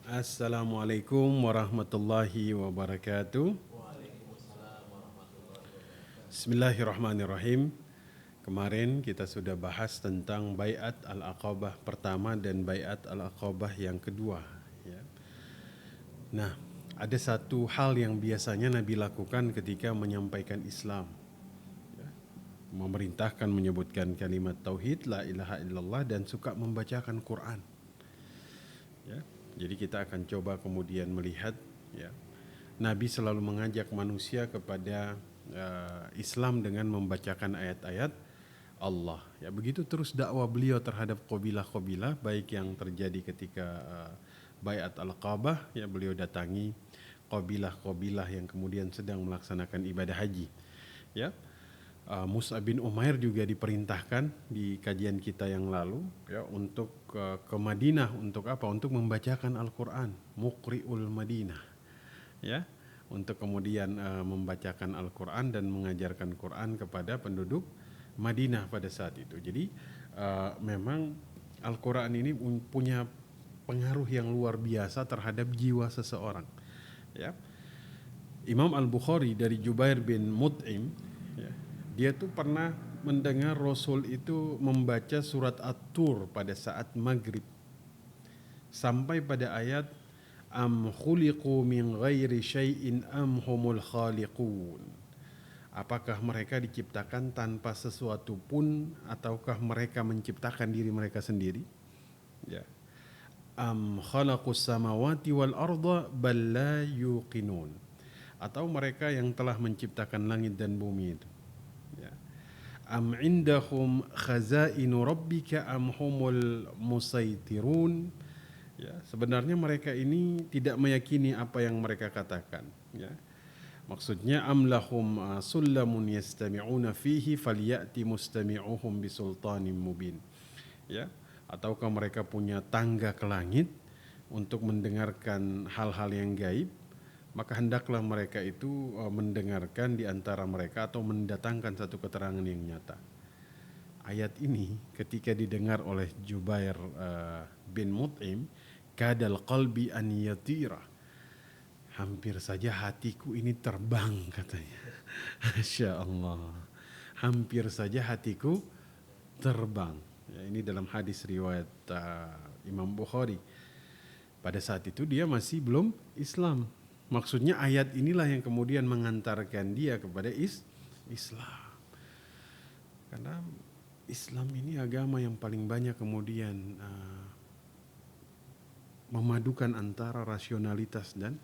Assalamualaikum warahmatullahi wabarakatuh. Bismillahirrahmanirrahim. Kemarin kita sudah bahas tentang Baiat Al-Aqabah pertama dan Baiat Al-Aqabah yang kedua, ya. Nah, ada satu hal yang biasanya Nabi lakukan ketika menyampaikan Islam, ya. Memerintahkan menyebutkan kalimat tauhid la ilaha illallah dan suka membacakan Quran, ya. Jadi kita akan coba kemudian melihat, ya, Nabi selalu mengajak manusia kepada Islam dengan membacakan ayat-ayat Allah. Ya, begitu terus dakwah beliau terhadap qabilah-qabilah, baik yang terjadi ketika Baiat Al-Aqabah, ya, beliau datangi qabilah-qabilah yang kemudian sedang melaksanakan ibadah haji. Ya, Mus'ab bin Umair juga diperintahkan di kajian kita yang lalu, ya, untuk ke Madinah untuk apa? Untuk membacakan Al-Qur'an, muqri'ul Madinah, ya, untuk kemudian membacakan Al-Qur'an dan mengajarkan Quran kepada penduduk Madinah pada saat itu. Jadi memang Al-Qur'an ini punya pengaruh yang luar biasa terhadap jiwa seseorang, ya. Imam Al-Bukhari dari Jubair bin Mut'im, ya, dia tuh pernah mendengar Rasul itu membaca surat At-Tur pada saat maghrib sampai pada ayat am khuliqu min ghairi syai'in am humul khaliqun. Apakah mereka diciptakan tanpa sesuatu pun ataukah mereka menciptakan diri mereka sendiri? Ya. Am khalaqus samawati wal arda bal la yuqinun. Atau mereka yang telah menciptakan langit dan bumi itu. Ya. Am indahum khazainu rabbika am humul musaitirun. Ya, sebenarnya mereka ini tidak meyakini apa yang mereka katakan, ya. Maksudnya amlahum sullamun yastami'una fihi falyati mustami'uhum bisultanin mubin. Ya, ataukah mereka punya tangga ke langit untuk mendengarkan hal-hal yang gaib, maka hendaklah mereka itu mendengarkan di antara mereka atau mendatangkan satu keterangan yang nyata. Ayat ini ketika didengar oleh Jubair bin Mut'im, kadal qalbi an yatira, hampir saja hatiku ini terbang, katanya. Masya Allah, hampir saja hatiku terbang, ya. Ini dalam hadis riwayat Imam Bukhari. Pada saat itu dia masih belum Islam. Maksudnya ayat inilah yang kemudian mengantarkan dia kepada Islam. Karena Islam ini agama yang paling banyak kemudian memadukan antara rasionalitas dan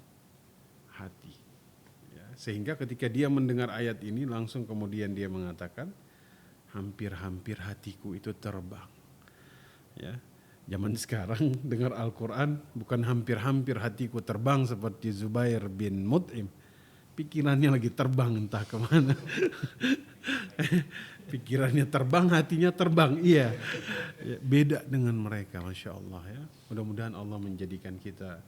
hati, ya. Sehingga ketika dia mendengar ayat ini langsung kemudian dia mengatakan hampir-hampir hatiku itu terbang, ya. Zaman sekarang dengar Al-Quran bukan hampir-hampir hatiku terbang seperti Zubair bin Mut'im, pikirannya lagi terbang entah kemana. Pikirannya terbang, hatinya terbang, iya. Ya, beda dengan mereka, Masya Allah, ya. Mudah-mudahan Allah menjadikan kita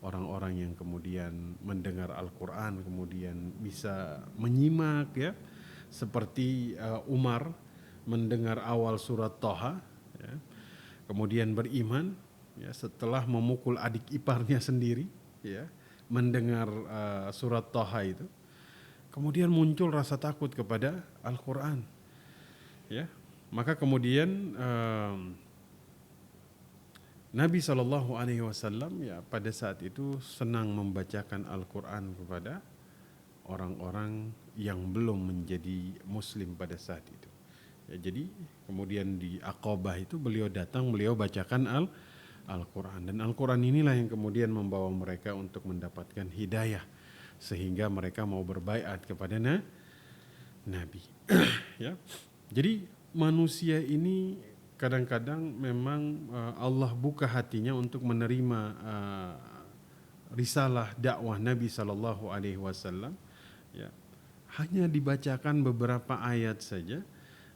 orang-orang yang kemudian mendengar Al-Quran kemudian bisa menyimak, ya, seperti Umar mendengar awal surat Thaha, ya, kemudian beriman, ya, setelah memukul adik iparnya sendiri, ya, mendengar surat Thaha itu, kemudian muncul rasa takut kepada Al-Quran, ya. Maka kemudian Nabi SAW, ya, pada saat itu senang membacakan Al-Quran kepada orang-orang yang belum menjadi Muslim pada saat itu, ya. Jadi kemudian di Aqabah itu beliau datang, beliau bacakan Al-Quran, dan Al-Quran inilah yang kemudian membawa mereka untuk mendapatkan hidayah sehingga mereka mau berbaiat kepada Nabi. Ya, jadi manusia ini kadang-kadang memang Allah buka hatinya untuk menerima risalah dakwah Nabi Sallallahu Alaihi Wasallam, ya. Hanya dibacakan beberapa ayat saja,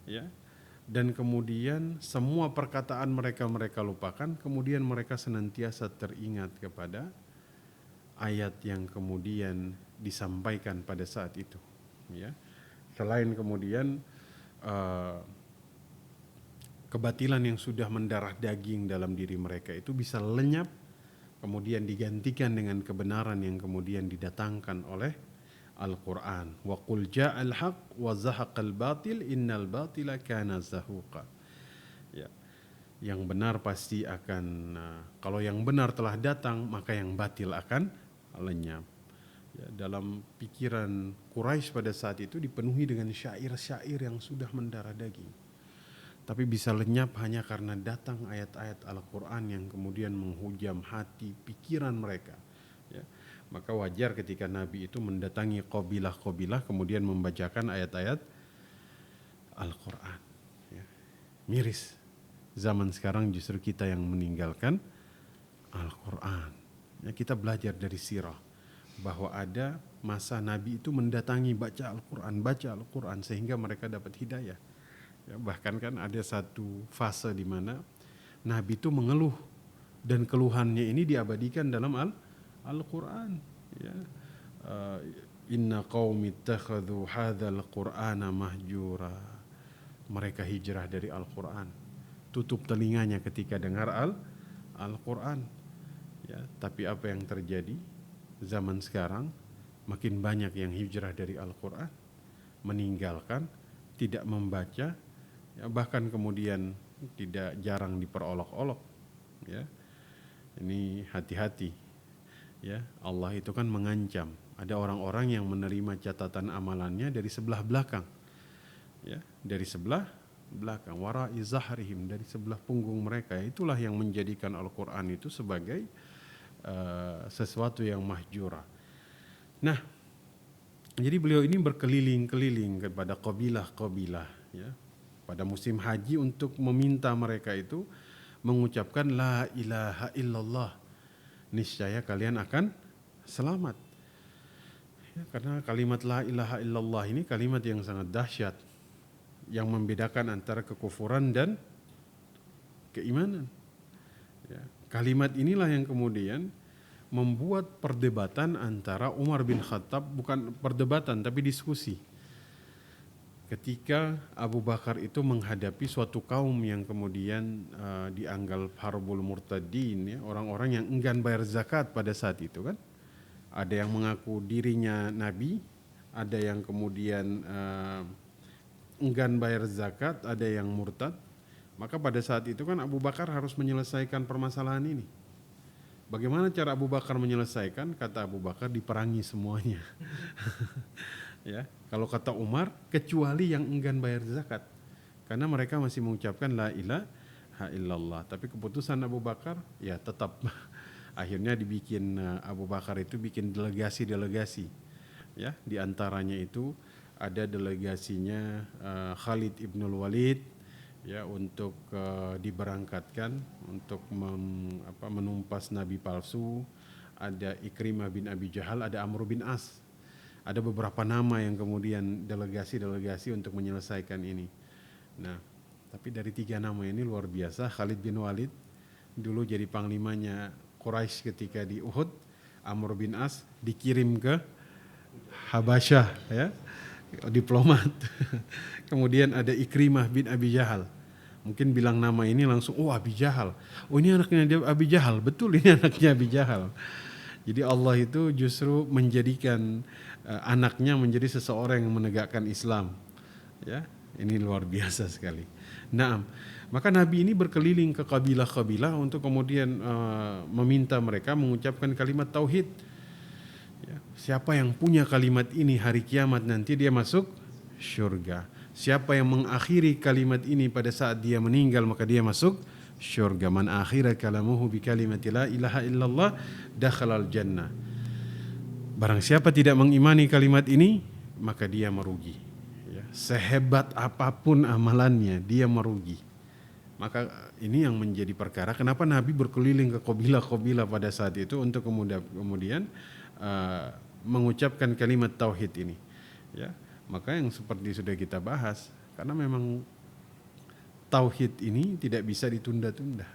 ya, dan kemudian semua perkataan mereka lupakan, kemudian mereka senantiasa teringat kepada ayat yang kemudian disampaikan pada saat itu, ya. Selain kemudian kebatilan yang sudah mendarah daging dalam diri mereka itu bisa lenyap kemudian digantikan dengan kebenaran yang kemudian didatangkan oleh Al-Quran. Wa qul ja'al haq wa zahaqal batil innal batila kana zahuqa. Ya, yang benar pasti akan, kalau yang benar telah datang maka yang batil akan lenyap. Ya, dalam pikiran Quraisy pada saat itu dipenuhi dengan syair-syair yang sudah mendarah daging, tapi bisa lenyap hanya karena datang ayat-ayat Al-Quran yang kemudian menghujam hati pikiran mereka. Ya, maka wajar ketika Nabi itu mendatangi qabilah-qabilah kemudian membacakan ayat-ayat Al-Quran. Ya, miris zaman sekarang justru kita yang meninggalkan Al-Quran. Ya, kita belajar dari sirah bahwa ada masa Nabi itu mendatangi baca Al-Quran sehingga mereka dapat hidayah. Ya, bahkan kan ada satu fase di mana Nabi itu mengeluh dan keluhannya ini diabadikan dalam Al-Quran. Ya. Inna qaumi ittakhadhu hadzal qur'ana mahjura. Mereka hijrah dari Al-Quran, tutup telinganya ketika dengar Al-Quran. Ya, tapi apa yang terjadi? Zaman sekarang makin banyak yang hijrah dari Al-Quran, meninggalkan, tidak membaca, ya, bahkan kemudian tidak jarang diperolok-olok. Ya, ini hati-hati. Ya, Allah itu kan mengancam. Ada orang-orang yang menerima catatan amalannya dari sebelah belakang. Ya, dari sebelah belakang, wara'i zahrihim, dari sebelah punggung mereka. Itulah yang menjadikan Al-Quran itu sebagai sesuatu yang mahjura. Nah, jadi beliau ini berkeliling-keliling kepada qabilah-qabilah, ya, pada musim haji untuk meminta mereka itu mengucapkan la ilaha illallah, niscaya kalian akan selamat. Ya, karena kalimat la ilaha illallah ini kalimat yang sangat dahsyat, yang membedakan antara kekufuran dan keimanan. Ya, kalimat inilah yang kemudian membuat perdebatan antara Umar bin Khattab, bukan perdebatan tapi diskusi. Ketika Abu Bakar itu menghadapi suatu kaum yang kemudian dianggap harbul murtadin, ya, orang-orang yang enggan bayar zakat pada saat itu kan. Ada yang mengaku dirinya nabi, ada yang kemudian enggan bayar zakat, ada yang murtad. Maka pada saat itu kan Abu Bakar harus menyelesaikan permasalahan ini. Bagaimana cara Abu Bakar menyelesaikan? Kata Abu Bakar, diperangi semuanya. Ya, kalau kata Umar, kecuali yang enggan bayar zakat, karena mereka masih mengucapkan la ilaha illallah. Tapi keputusan Abu Bakar, ya tetap akhirnya dibikin, Abu Bakar itu bikin delegasi-delegasi. Ya, di antaranya itu ada delegasinya Khalid ibnul Walid, ya, untuk diberangkatkan untuk menumpas nabi palsu. Ada Ikrimah bin Abi Jahal, ada Amr bin As. Ada beberapa nama yang kemudian delegasi-delegasi untuk menyelesaikan ini. Nah, tapi dari 3 nama ini luar biasa. Khalid bin Walid dulu jadi panglimanya Quraisy ketika di Uhud. Amr bin As dikirim ke Habasyah, ya, diplomat. Kemudian ada Ikrimah bin Abi Jahal. Mungkin bilang nama ini langsung, oh Abi Jahal. Oh ini anaknya dia Abi Jahal. Betul, ini anaknya Abi Jahal. Jadi Allah itu justru menjadikan anaknya menjadi seseorang yang menegakkan Islam. Ya, ini luar biasa sekali. Nah, maka Nabi ini berkeliling ke kabilah-kabilah untuk kemudian meminta mereka mengucapkan kalimat tauhid. Ya, siapa yang punya kalimat ini hari kiamat nanti dia masuk syurga. Siapa yang mengakhiri kalimat ini pada saat dia meninggal maka dia masuk syurga. Man akhira kalamuhu bi kalimati la ilaha illallah dakhalal jannah. Barang siapa tidak mengimani kalimat ini maka dia merugi. Ya, sehebat apapun amalannya dia merugi. Maka ini yang menjadi perkara kenapa Nabi berkeliling ke kabilah-kabilah pada saat itu untuk kemudian mengucapkan kalimat tauhid ini. Ya, maka yang seperti sudah kita bahas, karena memang tauhid ini tidak bisa ditunda-tunda.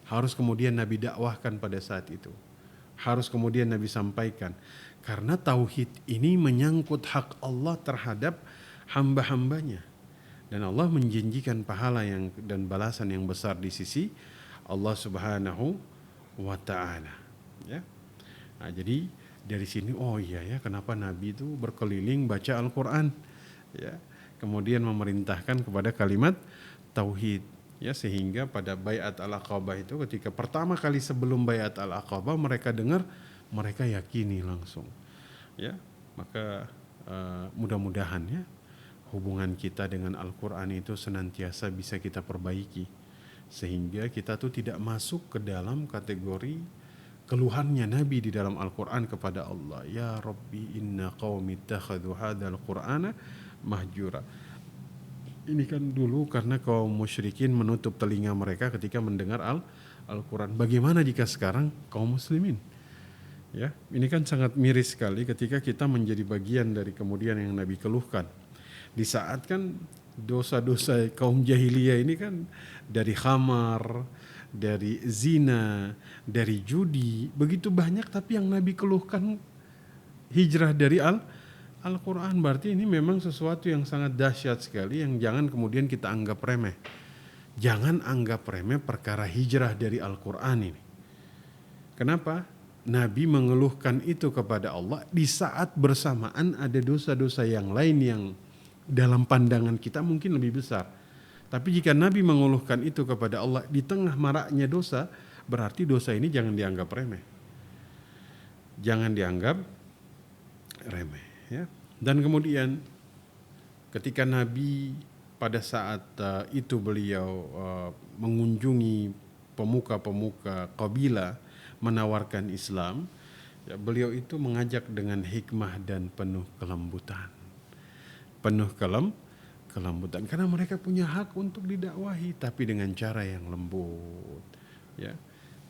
Harus kemudian Nabi dakwahkan pada saat itu. Harus kemudian Nabi sampaikan. Karena tauhid ini menyangkut hak Allah terhadap hamba-hambanya. Dan Allah menjanjikan pahala dan balasan yang besar di sisi Allah Subhanahu wa ta'ala. ya. Nah, jadi dari sini oh iya ya kenapa Nabi itu berkeliling baca Al-Qur'an ya. Kemudian memerintahkan kepada kalimat tauhid ya, sehingga pada Baiat Al-Aqabah itu ketika pertama kali sebelum Baiat Al-Aqabah mereka dengar, mereka yakini langsung. Ya. Maka mudah-mudahan ya hubungan kita dengan Al-Qur'an itu senantiasa bisa kita perbaiki sehingga kita tuh tidak masuk ke dalam kategori keluhannya Nabi di dalam Al-Quran kepada Allah, ya Rabbi inna qaumi ittakhadhu hadzal Qur'ana mahjura. Ini kan dulu karena kaum musyrikin menutup telinga mereka ketika mendengar Al-Quran. Bagaimana jika sekarang kaum muslimin? Ya, ini kan sangat miris sekali ketika kita menjadi bagian dari kemudian yang Nabi keluhkan. Di saat kan dosa-dosa kaum jahiliyah ini kan dari khamar, dari zina, dari judi, begitu banyak, tapi yang Nabi keluhkan hijrah dari Al-Quran. Berarti ini memang sesuatu yang sangat dahsyat sekali yang jangan kemudian kita anggap remeh. Jangan anggap remeh perkara hijrah dari Al-Quran ini. Kenapa? Nabi mengeluhkan itu kepada Allah di saat bersamaan ada dosa-dosa yang lain yang dalam pandangan kita mungkin lebih besar. Tapi jika Nabi mengeluhkan itu kepada Allah di tengah maraknya dosa, berarti dosa ini jangan dianggap remeh. Jangan dianggap remeh ya. Dan kemudian ketika Nabi pada saat itu beliau mengunjungi pemuka-pemuka kabilah menawarkan Islam, ya, beliau itu mengajak dengan hikmah dan penuh kelembutan. Penuh kelembutan karena mereka punya hak untuk didakwahi tapi dengan cara yang lembut ya.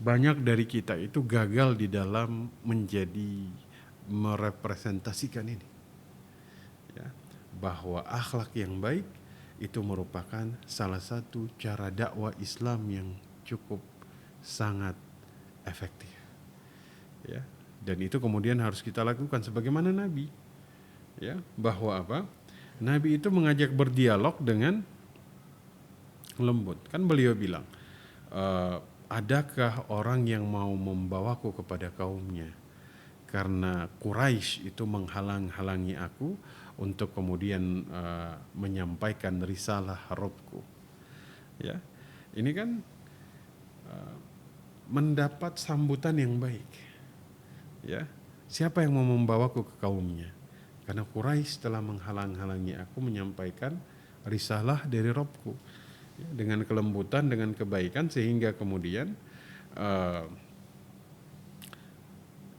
Banyak dari kita itu gagal di dalam menjadi merepresentasikan ini ya, bahwa akhlak yang baik itu merupakan salah satu cara dakwah Islam yang cukup sangat efektif ya. Dan itu kemudian harus kita lakukan sebagaimana Nabi ya, bahwa apa? Nabi itu mengajak berdialog dengan lembut. Kan beliau bilang, adakah orang yang mau membawaku kepada kaumnya? Karena Quraisy itu menghalang-halangi aku untuk kemudian menyampaikan risalah Rabbku. Ya, ini kan mendapat sambutan yang baik. Ya, siapa yang mau membawaku ke kaumnya? Karena Quraisy telah menghalang-halangi aku menyampaikan risalah dari Rabbku ya, dengan kelembutan, dengan kebaikan sehingga kemudian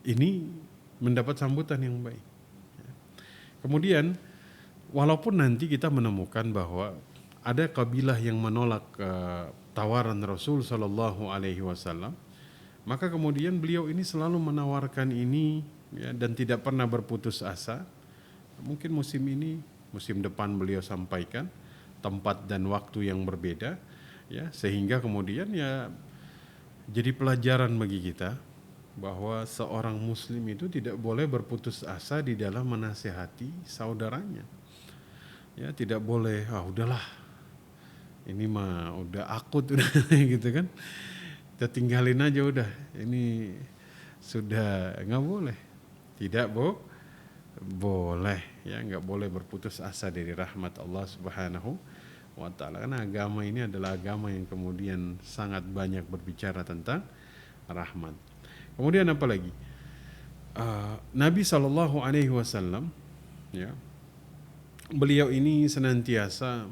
ini mendapat sambutan yang baik. Ya. Kemudian walaupun nanti kita menemukan bahwa ada kabilah yang menolak tawaran Rasul Shallallahu Alaihi Wasallam, maka kemudian beliau ini selalu menawarkan ini ya, dan tidak pernah berputus asa. Mungkin musim ini, musim depan beliau sampaikan tempat dan waktu yang berbeda ya, sehingga kemudian ya jadi pelajaran bagi kita bahwa seorang muslim itu tidak boleh berputus asa di dalam menasihati saudaranya. Ya, tidak boleh udahlah. Ini mah udah akut udah gitu kan. Kita tinggalin aja udah. Ini sudah enggak boleh. Tidak, boleh ya, nggak boleh berputus asa dari rahmat Allah Subhanahu wa Ta'ala. Karena agama ini adalah agama yang kemudian sangat banyak berbicara tentang rahmat. Kemudian apa lagi? Nabi Shallallahu Alaihi Wasallam ya, beliau ini senantiasa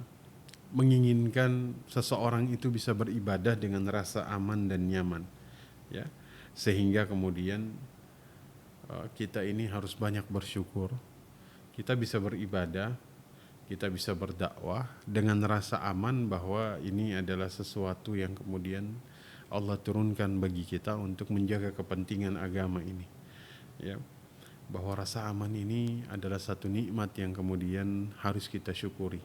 menginginkan seseorang itu bisa beribadah dengan rasa aman dan nyaman ya, sehingga kemudian kita ini harus banyak bersyukur. Kita bisa beribadah, kita bisa berdakwah dengan rasa aman bahwa ini adalah sesuatu yang kemudian Allah turunkan bagi kita untuk menjaga kepentingan agama ini. Ya, bahwa rasa aman ini adalah satu nikmat yang kemudian harus kita syukuri.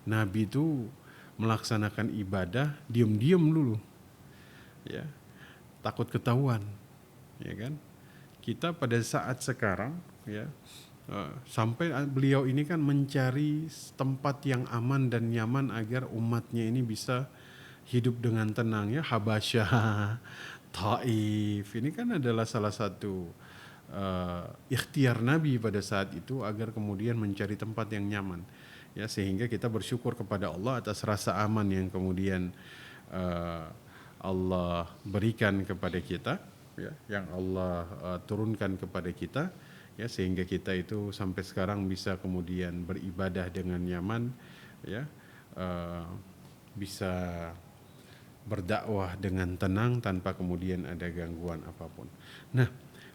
Nabi itu melaksanakan ibadah diam-diam dulu. Ya, takut ketahuan. Ya kan? Kita pada saat sekarang ya sampai beliau ini kan mencari tempat yang aman dan nyaman agar umatnya ini bisa hidup dengan tenang ya. Habasyah Taif. Ini kan adalah salah satu ikhtiar Nabi pada saat itu agar kemudian mencari tempat yang nyaman. Ya, sehingga kita bersyukur kepada Allah atas rasa aman yang kemudian uh, Allah berikan kepada kita, ya, yang Allah turunkan kepada kita, ya, sehingga kita itu sampai sekarang bisa kemudian beribadah dengan nyaman, ya, uh, bisa berdakwah dengan tenang tanpa kemudian ada gangguan apapun. Nah,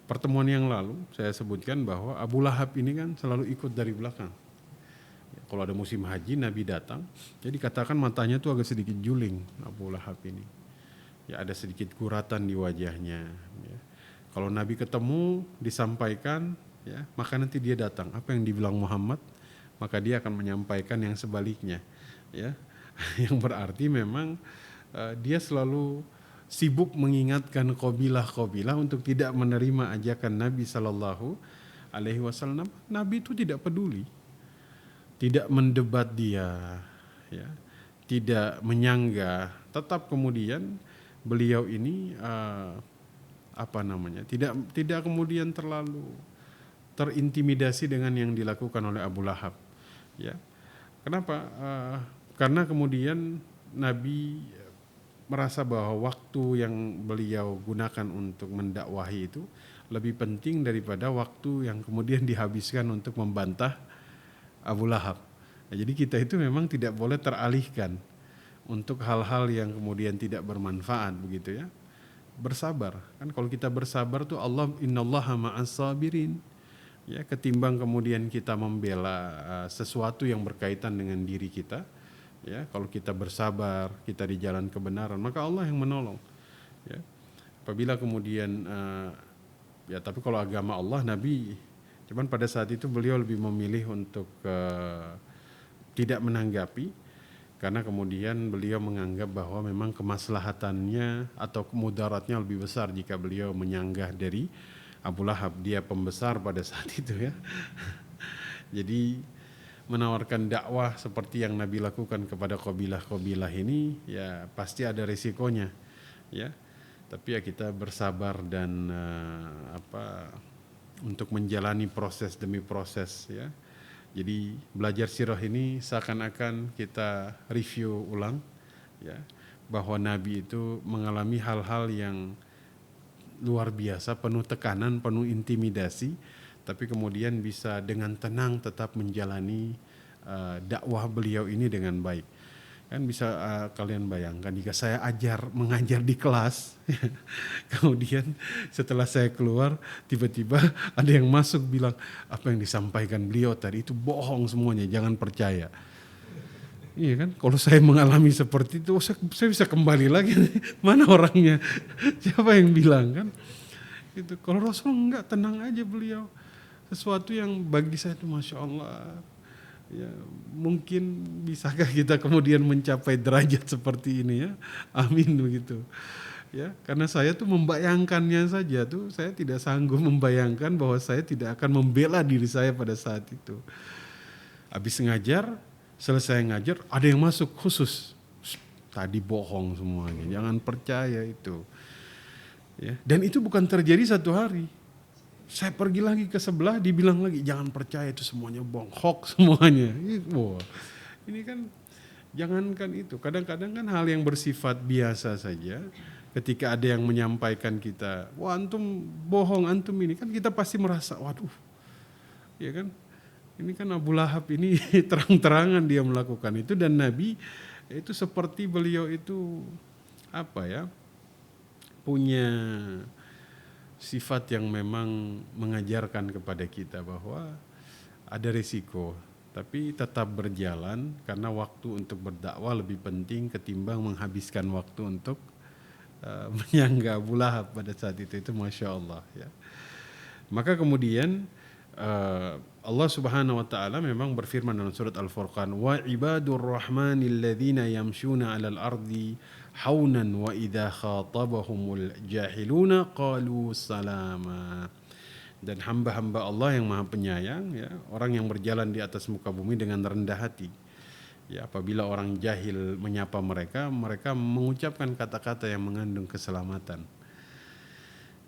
pertemuan yang lalu saya sebutkan bahwa Abu Lahab ini kan selalu ikut dari belakang. Kalau ada musim haji Nabi datang, jadi katakan matanya tuh agak sedikit juling Abu Lahab ini. Ya, ada sedikit guratan di wajahnya. Ya. Kalau Nabi ketemu disampaikan, ya, maka nanti dia datang. Apa yang dibilang Muhammad, maka dia akan menyampaikan yang sebaliknya. Ya, yang berarti memang dia selalu sibuk mengingatkan qabilah-qabilah untuk tidak menerima ajakan Nabi Sallallahu Alaihi Wasallam. Nabi itu tidak peduli, tidak mendebat dia, ya, tidak menyanggah. Tetap kemudian beliau ini tidak kemudian terlalu terintimidasi dengan yang dilakukan oleh Abu Lahab. Ya, kenapa? Karena kemudian Nabi merasa bahwa waktu yang beliau gunakan untuk mendakwahi itu lebih penting daripada waktu yang kemudian dihabiskan untuk membantah Abu Lahab. Nah, jadi kita itu memang tidak boleh teralihkan untuk hal-hal yang kemudian tidak bermanfaat, begitu ya. Bersabar. Kan kalau kita bersabar tuh Allah innallaha ma'as sabirin. Ya, ketimbang kemudian kita membela sesuatu yang berkaitan dengan diri kita. Ya, kalau kita bersabar, kita di jalan kebenaran, maka Allah yang menolong. Ya, apabila kemudian tapi kalau agama Allah Nabi, cuman pada saat itu beliau lebih memilih untuk tidak menanggapi, karena kemudian beliau menganggap bahwa memang kemaslahatannya atau mudaratnya lebih besar jika beliau menyanggah dari Abu Lahab. Dia pembesar pada saat itu, ya. Jadi menawarkan dakwah seperti yang Nabi lakukan kepada qabilah-qabilah ini, ya pasti ada risikonya, ya. Tapi ya kita bersabar dan untuk menjalani proses demi proses, ya. Jadi belajar sirah ini seakan-akan kita review ulang, ya, bahwa Nabi itu mengalami hal-hal yang luar biasa, penuh tekanan, penuh intimidasi, tapi kemudian bisa dengan tenang tetap menjalani dakwah beliau ini dengan baik. Kan bisa kalian bayangkan jika saya mengajar di kelas, kemudian setelah saya keluar tiba-tiba ada yang masuk bilang apa yang disampaikan beliau tadi itu bohong semuanya, jangan percaya. Iya kan, kalau saya mengalami seperti itu saya bisa kembali lagi, mana orangnya, siapa yang bilang kan? Itu kalau Rasul enggak, tenang aja beliau. Sesuatu yang bagi saya itu Masya Allah, ya, mungkin bisakah kita kemudian mencapai derajat seperti ini, ya, amin begitu, ya, karena saya tuh membayangkannya saja tuh saya tidak sanggup membayangkan bahwa saya tidak akan membela diri saya pada saat itu. Habis ngajar, selesai ngajar ada yang masuk khusus, tadi bohong semuanya, jangan percaya itu, ya. Dan itu bukan terjadi satu hari. Saya pergi lagi ke sebelah, dibilang lagi jangan percaya itu semuanya bohong, hoax semuanya. Wah, ini kan jangankan itu. Kadang-kadang kan hal yang bersifat biasa saja, ketika ada yang menyampaikan kita, wah antum bohong, antum ini, kan kita pasti merasa, waduh, ya kan? Ini kan Abu Lahab ini terang-terangan dia melakukan itu, dan Nabi itu seperti beliau itu punya sifat yang memang mengajarkan kepada kita bahwa ada risiko, tapi tetap berjalan karena waktu untuk berdakwah lebih penting ketimbang menghabiskan waktu untuk menyanggah Abu Lahab pada saat itu Masya Allah, ya. Maka kemudian Allah Subhanahu wa taala memang berfirman dalam surat Al-Furqan, wa ibadur rahmanil ladzina yamshuna 'alal ardi haunan wa idza khatabahumul jahiluna qalu salama. Dan hamba-hamba Allah yang Maha Penyayang, ya, orang yang berjalan di atas muka bumi dengan rendah hati. Ya, apabila orang jahil menyapa mereka, mereka mengucapkan kata-kata yang mengandung keselamatan.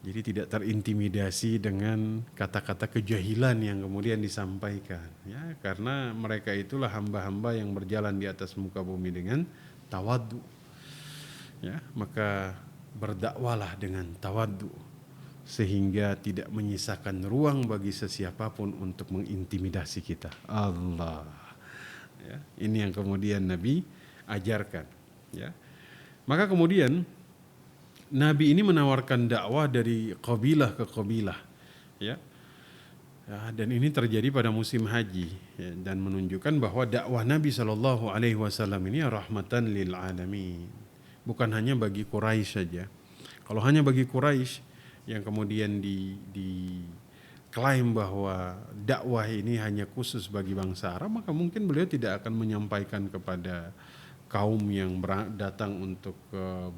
Jadi tidak terintimidasi dengan kata-kata kejahilan yang kemudian disampaikan, ya, karena mereka itulah hamba-hamba yang berjalan di atas muka bumi dengan tawadhu, ya, maka berdakwalah dengan tawadhu sehingga tidak menyisakan ruang bagi sesiapapun untuk mengintimidasi kita. Allah, ya, ini yang kemudian Nabi ajarkan, ya. Maka kemudian Nabi ini menawarkan dakwah dari kabilah ke kabilah, ya. Ya, dan ini terjadi pada musim haji, ya, dan menunjukkan bahwa dakwah Nabi Shallallahu Alaihi Wasallam ini rahmatan lil alamin, bukan hanya bagi Quraisy saja. Kalau hanya bagi Quraisy yang kemudian diklaim bahwa dakwah ini hanya khusus bagi bangsa Arab, maka mungkin beliau tidak akan menyampaikan kepada kaum yang datang untuk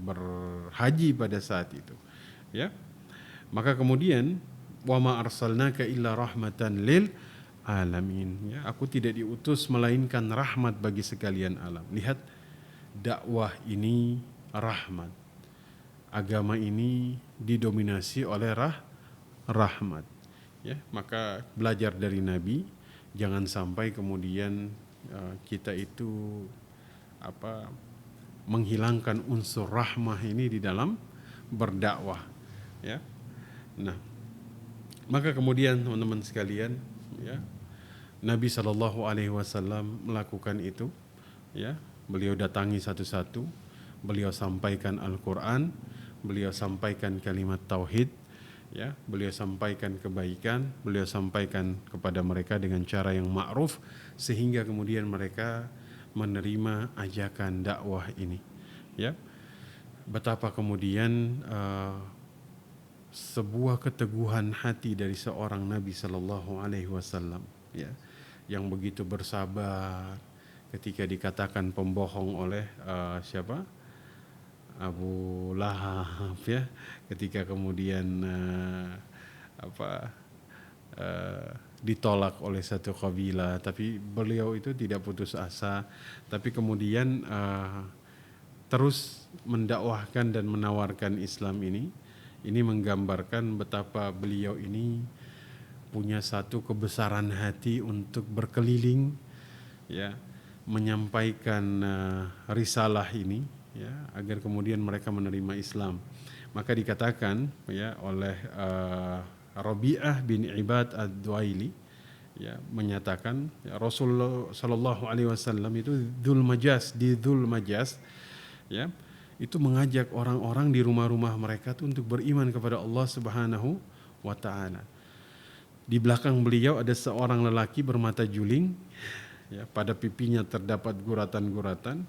berhaji pada saat itu, ya. Maka kemudian wa ma arsalnaka illa rahmatan lil alamin, ya, aku tidak diutus melainkan rahmat bagi sekalian alam. Lihat, dakwah ini rahmat, agama ini didominasi oleh rahmat, ya. Maka belajar dari Nabi, jangan sampai kemudian kita itu menghilangkan unsur rahmah ini di dalam berdakwah, ya. Nah, maka kemudian teman-teman sekalian, ya, Nabi Shallallahu Alaihi Wasallam melakukan itu, ya. Beliau datangi satu-satu, beliau sampaikan Al-Quran, beliau sampaikan kalimat tauhid, ya, beliau sampaikan kebaikan, beliau sampaikan kepada mereka dengan cara yang ma'ruf sehingga kemudian mereka menerima ajakan dakwah ini, ya. Betapa kemudian sebuah keteguhan hati dari seorang Nabi Sallallahu Alaihi Wasallam, ya, yang begitu bersabar ketika dikatakan pembohong oleh siapa? Abu Lahab, ya, ketika kemudian ditolak oleh satu kabilah, tapi beliau itu tidak putus asa, tapi kemudian terus mendakwahkan dan menawarkan Islam ini. Ini menggambarkan betapa beliau ini punya satu kebesaran hati untuk berkeliling, ya, menyampaikan risalah ini, ya, agar kemudian mereka menerima Islam. Maka dikatakan, ya, oleh Rabi'ah bin Ibad ad-Duaili, ya, menyatakan, ya, Rasulullah Shallallahu Alaihi Wasallam itu di Dzul Majas, ya, itu mengajak orang-orang di rumah-rumah mereka tuh untuk beriman kepada Allah Subhanahu wa Ta'ala. Di belakang beliau ada seorang lelaki bermata juling, ya, pada pipinya terdapat guratan-guratan,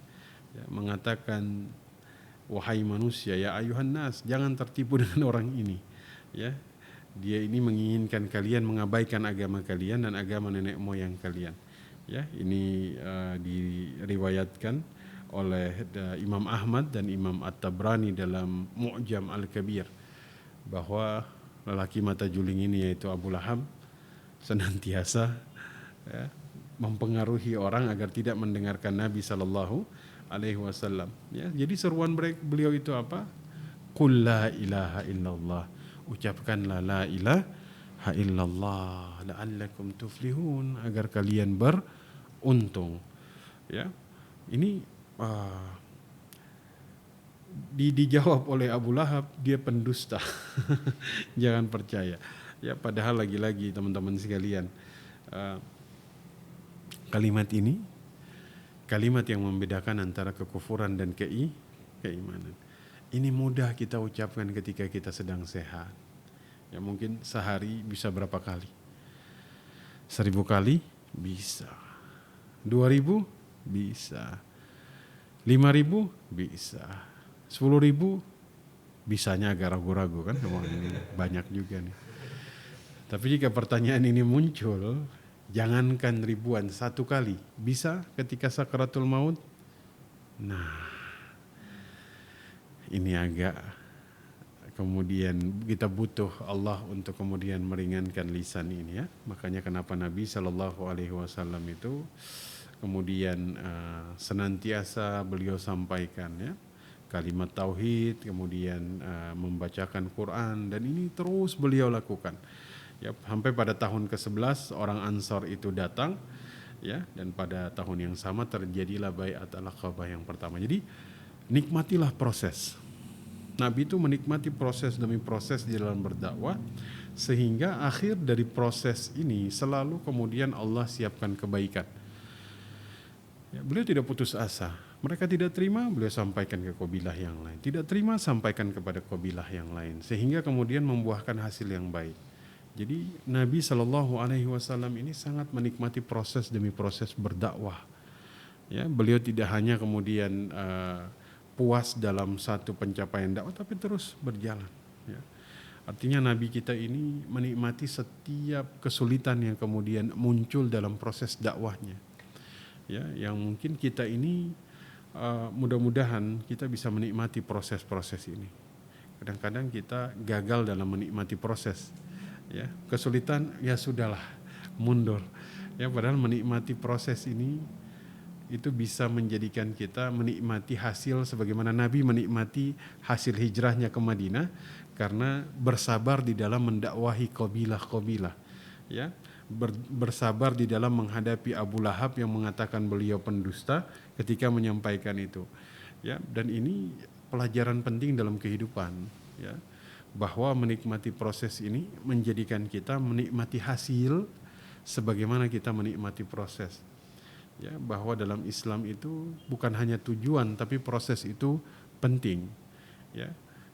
ya, mengatakan, wahai manusia, ya ayuhan nas, jangan tertipu dengan orang ini, ya. Dia ini menginginkan kalian mengabaikan agama kalian dan agama nenek moyang kalian, ya. Ini diriwayatkan oleh Imam Ahmad dan Imam At-Tabrani dalam Mu'jam Al-Kabir, bahwa lelaki mata juling ini, yaitu Abu Lahab, senantiasa, ya, mempengaruhi orang agar tidak mendengarkan Nabi Sallallahu Alaihi Wasallam, ya. Jadi seruan beliau itu apa? Qul la ilaha illallah, ucapkanlah la ilaha illallah la'allakum tuflihun, agar kalian beruntung, ya. Ini dijawab oleh Abu Lahab, dia pendusta. Jangan percaya, ya. Padahal lagi-lagi teman-teman sekalian, kalimat ini kalimat yang membedakan antara kekufuran dan keimanan. Ini mudah kita ucapkan ketika kita sedang sehat, ya. Mungkin sehari bisa berapa kali? 1000 kali bisa, 2000 bisa, 5000 bisa, 10.000 bisanya agak ragu-ragu kan, ini banyak juga nih. Tapi jika pertanyaan ini muncul, jangankan ribuan, 1 kali bisa ketika sakaratul maut. Nah, ini agak kemudian kita butuh Allah untuk kemudian meringankan lisan ini, ya. Makanya kenapa Nabi Shallallahu Alaihi Wasallam itu kemudian senantiasa beliau sampaikan, ya, kalimat tauhid, kemudian membacakan Quran, dan ini terus beliau lakukan. Ya, sampai pada tahun ke-11 orang Ansor itu datang, ya, dan pada tahun yang sama terjadilah baiat al-Aqabah yang pertama. Jadi nikmatilah proses. Nabi itu menikmati proses demi proses di dalam berdakwah, sehingga akhir dari proses ini selalu kemudian Allah siapkan kebaikan. Ya, beliau tidak putus asa. Mereka tidak terima, beliau sampaikan ke kabilah yang lain. Tidak terima, sampaikan kepada kabilah yang lain, sehingga kemudian membuahkan hasil yang baik. Jadi Nabi Shallallahu Alaihi Wasallam ini sangat menikmati proses demi proses berdakwah. Ya, beliau tidak hanya kemudian puas dalam satu pencapaian dakwah, tapi terus berjalan. Ya. Artinya Nabi kita ini menikmati setiap kesulitan yang kemudian muncul dalam proses dakwahnya. Ya, yang mungkin kita ini mudah-mudahan kita bisa menikmati proses-proses ini. Kadang-kadang kita gagal dalam menikmati proses. Ya, kesulitan ya sudahlah, mundur. Ya, padahal menikmati proses ini itu bisa menjadikan kita menikmati hasil sebagaimana Nabi menikmati hasil hijrahnya ke Madinah karena bersabar di dalam mendakwahi kabilah-kabilah. Ya, bersabar di dalam menghadapi Abu Lahab yang mengatakan beliau pendusta ketika menyampaikan itu. Ya, dan ini pelajaran penting dalam kehidupan, ya, bahwa menikmati proses ini menjadikan kita menikmati hasil sebagaimana kita menikmati proses. Ya, bahwa dalam Islam itu bukan hanya tujuan tapi proses itu penting. Ya,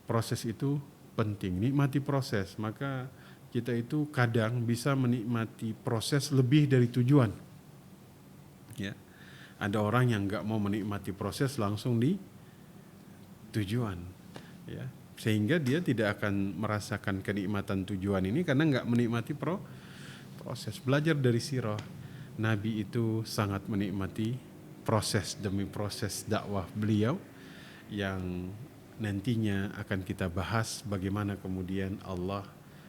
proses itu penting. Nikmati proses, maka kita itu kadang bisa menikmati proses lebih dari tujuan. Ya, ada orang yang nggak mau menikmati proses langsung di tujuan. Ya, sehingga dia tidak akan merasakan kenikmatan tujuan ini karena nggak menikmati proses. Belajar dari sirah, Nabi itu sangat menikmati proses demi proses dakwah beliau yang nantinya akan kita bahas bagaimana kemudian Allah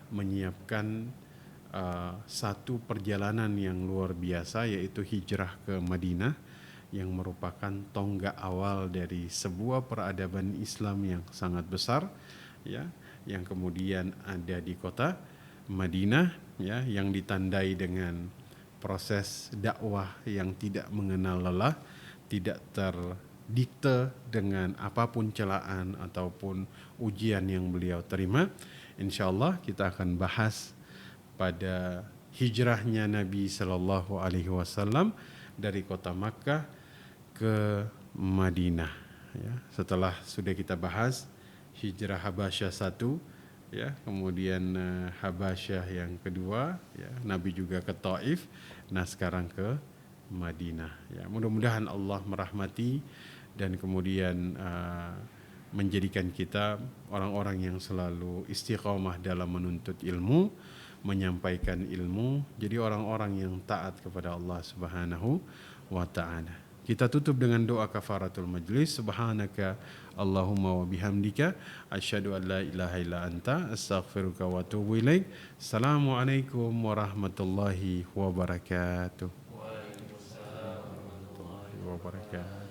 menyiapkan satu perjalanan yang luar biasa, yaitu hijrah ke Madinah yang merupakan tonggak awal dari sebuah peradaban Islam yang sangat besar, ya, yang kemudian ada di kota Madinah, ya, yang ditandai dengan proses dakwah yang tidak mengenal lelah, tidak terdikte dengan apapun celaan ataupun ujian yang beliau terima. Insyaallah kita akan bahas pada hijrahnya Nabi Sallallahu Alaihi Wasallam dari kota Makkah ke Madinah. Ya, setelah sudah kita bahas hijrah Habasyah 1, ya, kemudian Habasyah yang kedua, ya, Nabi juga ke Taif, nah sekarang ke Madinah. Ya, mudah-mudahan Allah merahmati dan kemudian menjadikan kita orang-orang yang selalu istiqomah dalam menuntut ilmu, menyampaikan ilmu, jadi orang-orang yang taat kepada Allah Subhanahu wa taala. Kita tutup dengan doa kafaratul majlis. Subhanaka Allahumma wa bihamdika asyhadu an la ilaha illa anta astaghfiruka wa atubu ilaik. Assalamualaikum warahmatullahi wabarakatuh. Waalaikumsalam warahmatullahi wabarakatuh.